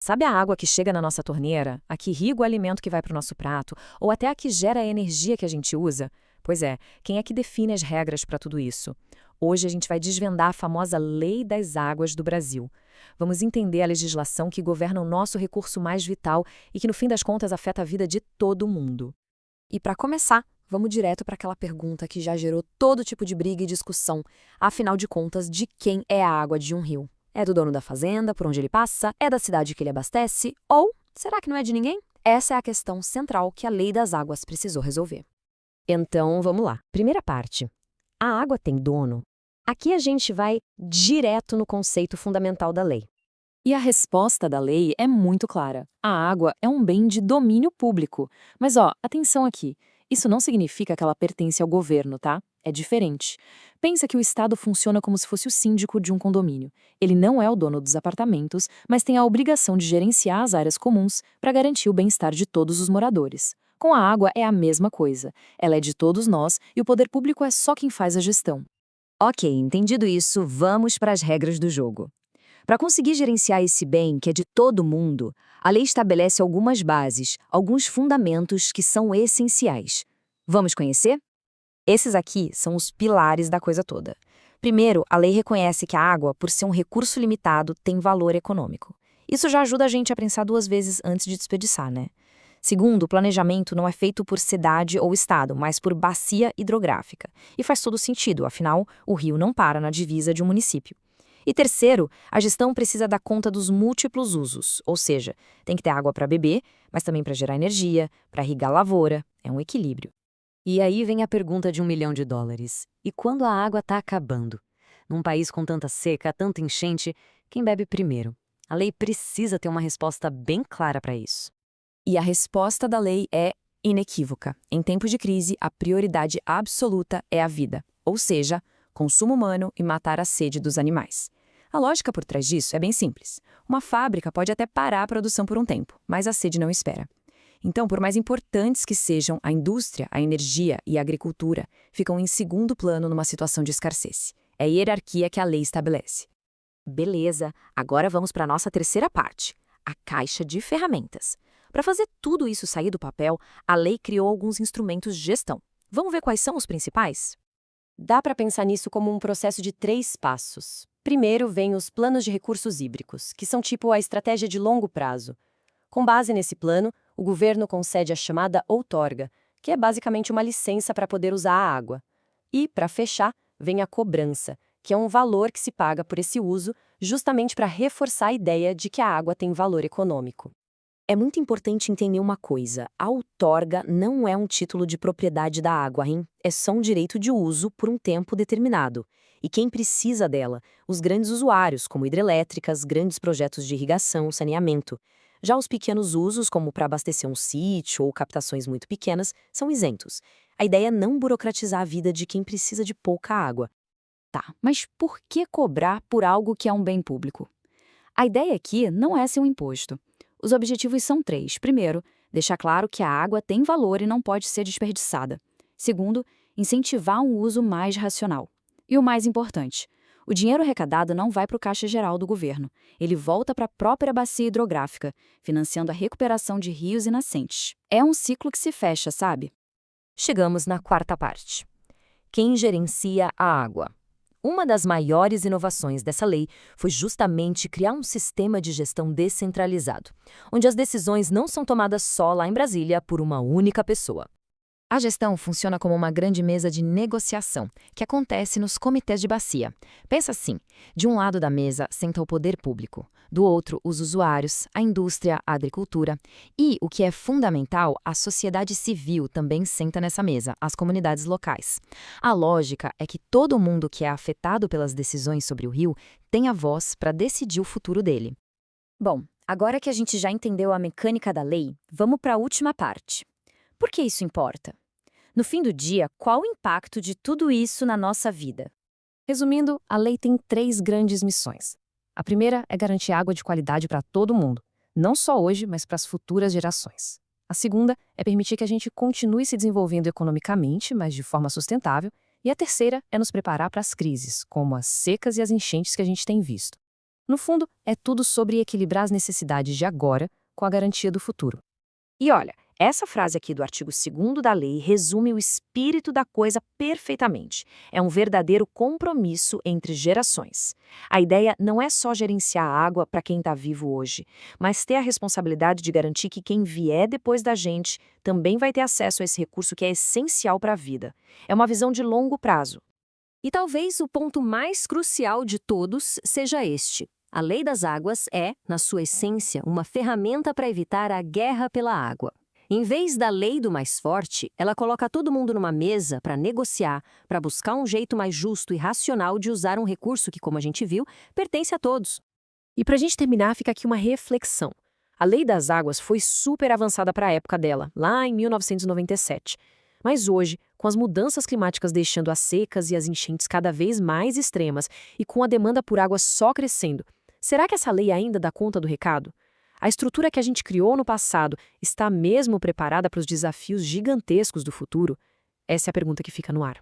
Sabe a água que chega na nossa torneira, a que irriga o alimento que vai para o nosso prato, ou até a que gera a energia que a gente usa? Pois é, quem é que define as regras para tudo isso? Hoje a gente vai desvendar a famosa Lei das Águas do Brasil. Vamos entender a legislação que governa o nosso recurso mais vital e que, no fim das contas, afeta a vida de todo mundo. E para começar, vamos direto para aquela pergunta que já gerou todo tipo de briga e discussão. Afinal de contas, de quem é a água de um rio? É do dono da fazenda, por onde ele passa? É da cidade que ele abastece? Ou será que não é de ninguém? Essa é a questão central que a Lei das Águas precisou resolver. Então, vamos lá. Primeira parte. A água tem dono? Aqui a gente vai direto no conceito fundamental da lei. E a resposta da lei é muito clara. A água é um bem de domínio público. Mas atenção aqui. Isso não significa que ela pertence ao governo, tá? É diferente. Pensa que o Estado funciona como se fosse o síndico de um condomínio. Ele não é o dono dos apartamentos, mas tem a obrigação de gerenciar as áreas comuns para garantir o bem-estar de todos os moradores. Com a água é a mesma coisa. Ela é de todos nós e o poder público é só quem faz a gestão. Ok, entendido isso, vamos para as regras do jogo. Para conseguir gerenciar esse bem, que é de todo mundo, a lei estabelece algumas bases, alguns fundamentos que são essenciais. Vamos conhecer? Esses aqui são os pilares da coisa toda. Primeiro, a lei reconhece que a água, por ser um recurso limitado, tem valor econômico. Isso já ajuda a gente a pensar duas vezes antes de desperdiçar, né? Segundo, o planejamento não é feito por cidade ou estado, mas por bacia hidrográfica. E faz todo sentido, afinal, o rio não para na divisa de um município. E terceiro, a gestão precisa dar conta dos múltiplos usos, ou seja, tem que ter água para beber, mas também para gerar energia, para irrigar a lavoura, é um equilíbrio. E aí vem a pergunta de US$ 1 milhão. E quando a água está acabando? Num país com tanta seca, tanta enchente, quem bebe primeiro? A lei precisa ter uma resposta bem clara para isso. E a resposta da lei é inequívoca. Em tempos de crise, a prioridade absoluta é a vida, ou seja, consumo humano e matar a sede dos animais. A lógica por trás disso é bem simples. Uma fábrica pode até parar a produção por um tempo, mas a sede não espera. Então, por mais importantes que sejam a indústria, a energia e a agricultura, ficam em segundo plano numa situação de escassez. É a hierarquia que a lei estabelece. Beleza, agora vamos para a nossa terceira parte, a caixa de ferramentas. Para fazer tudo isso sair do papel, a lei criou alguns instrumentos de gestão. Vamos ver quais são os principais? Dá para pensar nisso como um processo de 3 passos. Primeiro vem os planos de recursos hídricos, que são tipo a estratégia de longo prazo. Com base nesse plano, o governo concede a chamada outorga, que é basicamente uma licença para poder usar a água. E, para fechar, vem a cobrança, que é um valor que se paga por esse uso, justamente para reforçar a ideia de que a água tem valor econômico. É muito importante entender uma coisa: a outorga não é um título de propriedade da água, hein? É só um direito de uso por um tempo determinado. E quem precisa dela? Os grandes usuários, como hidrelétricas, grandes projetos de irrigação, saneamento. Já os pequenos usos, como para abastecer um sítio ou captações muito pequenas, são isentos. A ideia é não burocratizar a vida de quem precisa de pouca água. Tá, mas por que cobrar por algo que é um bem público? A ideia aqui não é ser um imposto. Os objetivos são 3. Primeiro, deixar claro que a água tem valor e não pode ser desperdiçada. Segundo, incentivar um uso mais racional. E o mais importante, o dinheiro arrecadado não vai para o caixa geral do governo. Ele volta para a própria bacia hidrográfica, financiando a recuperação de rios e nascentes. É um ciclo que se fecha, sabe? Chegamos na quarta parte. Quem gerencia a água? Uma das maiores inovações dessa lei foi justamente criar um sistema de gestão descentralizado, onde as decisões não são tomadas só lá em Brasília por uma única pessoa. A gestão funciona como uma grande mesa de negociação, que acontece nos comitês de bacia. Pensa assim, de um lado da mesa senta o poder público, do outro os usuários, a indústria, a agricultura e, o que é fundamental, a sociedade civil também senta nessa mesa, as comunidades locais. A lógica é que todo mundo que é afetado pelas decisões sobre o rio tem a voz para decidir o futuro dele. Bom, agora que a gente já entendeu a mecânica da lei, vamos para a última parte. Por que isso importa? No fim do dia, qual o impacto de tudo isso na nossa vida? Resumindo, a lei tem 3 grandes missões. A primeira é garantir água de qualidade para todo mundo, não só hoje, mas para as futuras gerações. A segunda é permitir que a gente continue se desenvolvendo economicamente, mas de forma sustentável. E a terceira é nos preparar para as crises, como as secas e as enchentes que a gente tem visto. No fundo, é tudo sobre equilibrar as necessidades de agora com a garantia do futuro. E olha, essa frase aqui do artigo 2º da lei resume o espírito da coisa perfeitamente. É um verdadeiro compromisso entre gerações. A ideia não é só gerenciar a água para quem está vivo hoje, mas ter a responsabilidade de garantir que quem vier depois da gente também vai ter acesso a esse recurso que é essencial para a vida. É uma visão de longo prazo. E talvez o ponto mais crucial de todos seja este. A Lei das Águas é, na sua essência, uma ferramenta para evitar a guerra pela água. Em vez da lei do mais forte, ela coloca todo mundo numa mesa para negociar, para buscar um jeito mais justo e racional de usar um recurso que, como a gente viu, pertence a todos. E para a gente terminar, fica aqui uma reflexão. A Lei das Águas foi super avançada para a época dela, lá em 1997. Mas hoje, com as mudanças climáticas deixando as secas e as enchentes cada vez mais extremas e com a demanda por água só crescendo, será que essa lei ainda dá conta do recado? A estrutura que a gente criou no passado está mesmo preparada para os desafios gigantescos do futuro? Essa é a pergunta que fica no ar.